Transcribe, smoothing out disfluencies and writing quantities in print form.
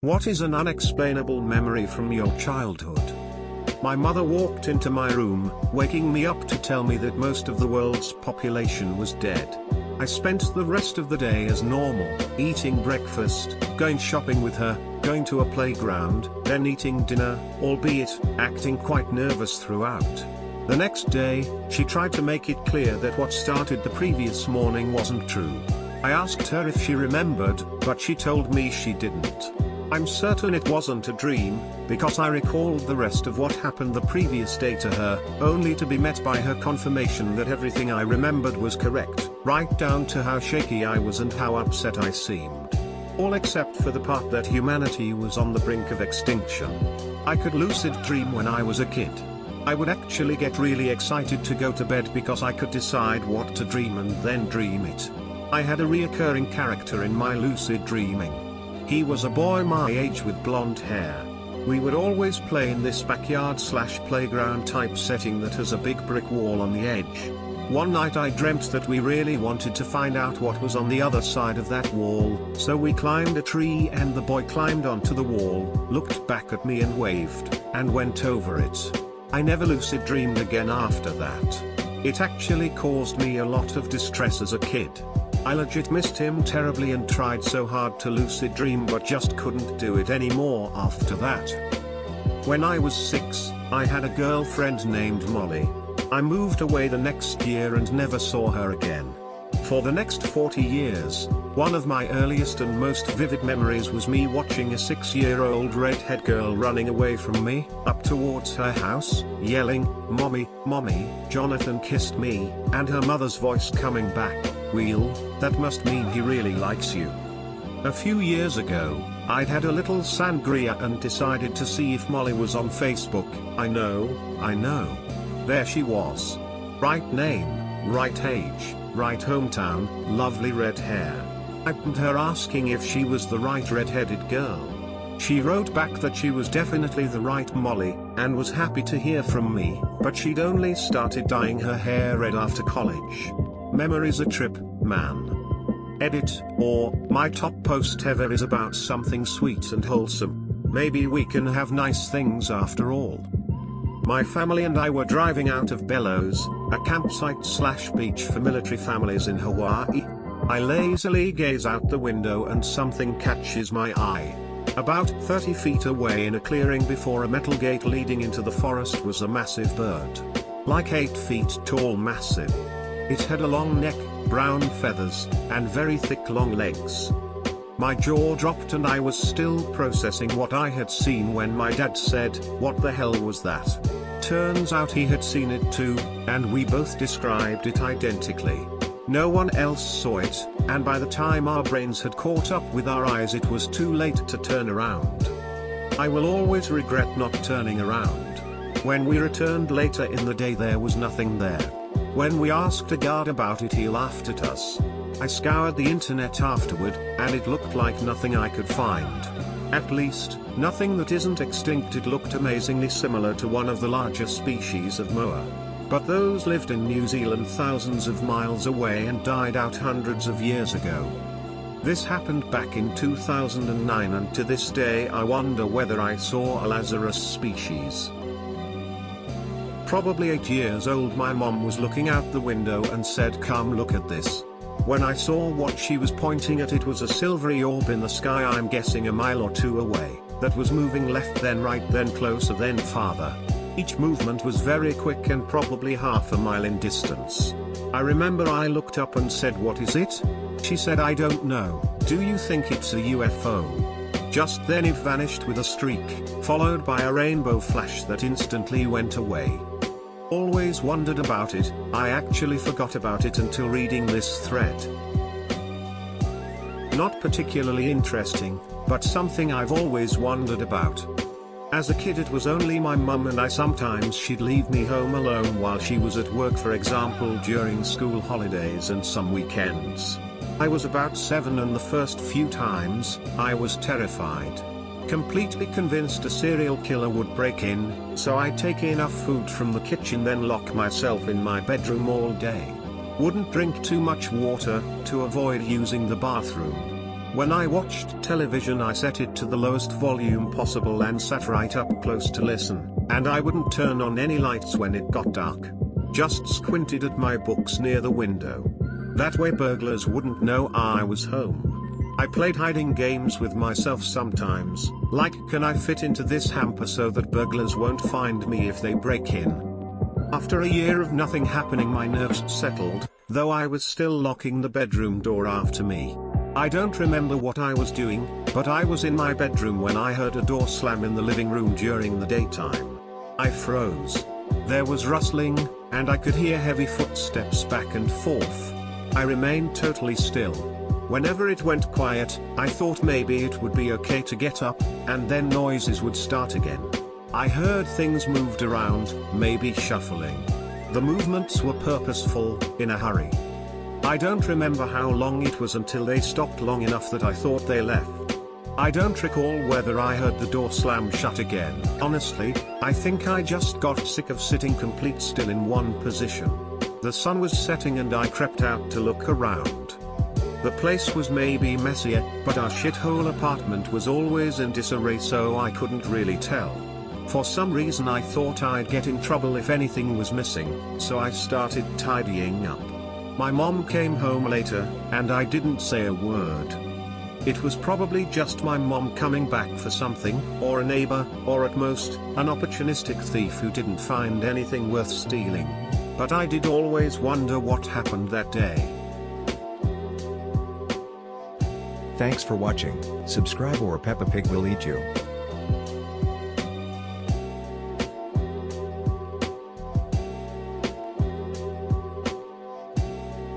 What is an unexplainable memory from your childhood? My mother walked into my room, waking me up to tell me that most of the world's population was dead. I spent the rest of the day as normal, eating breakfast, going shopping with her, going to a playground, then eating dinner, albeit acting quite nervous throughout. The next day, she tried to make it clear that what started the previous morning wasn't true. I asked her if she remembered, but she told me she didn't. I'm certain it wasn't a dream, because I recalled the rest of what happened the previous day to her, only to be met by her confirmation that everything I remembered was correct, right down to how shaky I was and how upset I seemed. All except for the part that humanity was on the brink of extinction. I could lucid dream when I was a kid. I would actually get really excited to go to bed because I could decide what to dream and then dream it. I had a reoccurring character in my lucid dreaming. He was a boy my age with blonde hair. We would always play in this backyard/playground type setting that has a big brick wall on the edge. One night I dreamt that we really wanted to find out what was on the other side of that wall, so we climbed a tree and the boy climbed onto the wall, looked back at me and waved, and went over it. I never lucid dreamed again after that. It actually caused me a lot of distress as a kid. I legit missed him terribly and tried so hard to lucid dream but just couldn't do it anymore after that. When I was 6, I had a girlfriend named Molly. I moved away the next year and never saw her again. For the next 40 years, one of my earliest and most vivid memories was me watching a 6-year-old redhead girl running away from me, up towards her house, yelling, "Mommy, Mommy, Jonathan kissed me," and her mother's voice coming back, "Wheel, that must mean he really likes you." A few years ago, I'd had a little sangria and decided to see if Molly was on Facebook. I know. There she was. Right name, right age, right hometown, lovely red hair. I pinged her asking if she was the right red-headed girl. She wrote back that she was definitely the right Molly, and was happy to hear from me, but she'd only started dyeing her hair red after college. Memory's a trip, man. Edit, or, my top post ever is about something sweet and wholesome. Maybe we can have nice things after all. My family and I were driving out of Bellows, a campsite/beach for military families in Hawaii. I lazily gaze out the window and something catches my eye. About 30 feet away in a clearing before a metal gate leading into the forest was a massive bird. Like 8 feet tall, massive. It had a long neck, brown feathers, and very thick long legs. My jaw dropped and I was still processing what I had seen when my dad said, "What the hell was that?" Turns out he had seen it too, and we both described it identically. No one else saw it, and by the time our brains had caught up with our eyes it was too late to turn around. I will always regret not turning around. When we returned later in the day there was nothing there. When we asked a guard about it he laughed at us. I scoured the internet afterward, and it looked like nothing I could find. At least, nothing that isn't extinct. It looked amazingly similar to one of the larger species of moa. But those lived in New Zealand thousands of miles away and died out hundreds of years ago. This happened back in 2009 and to this day I wonder whether I saw a Lazarus species. Probably 8 years old, my mom was looking out the window and said, "Come look at this." When I saw what she was pointing at, it was a silvery orb in the sky, I'm guessing a mile or two away, that was moving left then right then closer then farther. Each movement was very quick and probably half a mile in distance. I remember I looked up and said, "What is it?" She said, "I don't know, do you think it's a UFO?" Just then it vanished with a streak, followed by a rainbow flash that instantly went away. Always wondered about it. I actually forgot about it until reading this thread. Not particularly interesting, but something I've always wondered about. As a kid it was only my mum and I. Sometimes she'd leave me home alone while she was at work, for example during school holidays and some weekends. I was about 7 and the first few times, I was terrified. Completely convinced a serial killer would break in, so I'd take enough food from the kitchen then lock myself in my bedroom all day. Wouldn't drink too much water, to avoid using the bathroom. When I watched television I set it to the lowest volume possible and sat right up close to listen, and I wouldn't turn on any lights when it got dark. Just squinted at my books near the window. That way burglars wouldn't know I was home. I played hiding games with myself sometimes, like can I fit into this hamper so that burglars won't find me if they break in. After a year of nothing happening my nerves settled, though I was still locking the bedroom door after me. I don't remember what I was doing, but I was in my bedroom when I heard a door slam in the living room during the daytime. I froze. There was rustling, and I could hear heavy footsteps back and forth. I remained totally still. Whenever it went quiet, I thought maybe it would be okay to get up, and then noises would start again. I heard things moved around, maybe shuffling. The movements were purposeful, in a hurry. I don't remember how long it was until they stopped long enough that I thought they left. I don't recall whether I heard the door slam shut again. Honestly, I think I just got sick of sitting complete still in one position. The sun was setting and I crept out to look around. The place was maybe messier, but our shithole apartment was always in disarray so I couldn't really tell. For some reason I thought I'd get in trouble if anything was missing, so I started tidying up. My mom came home later, and I didn't say a word. It was probably just my mom coming back for something, or a neighbor, or at most, an opportunistic thief who didn't find anything worth stealing. But I did always wonder what happened that day. Thanks for watching. Subscribe or Peppa Pig will eat you.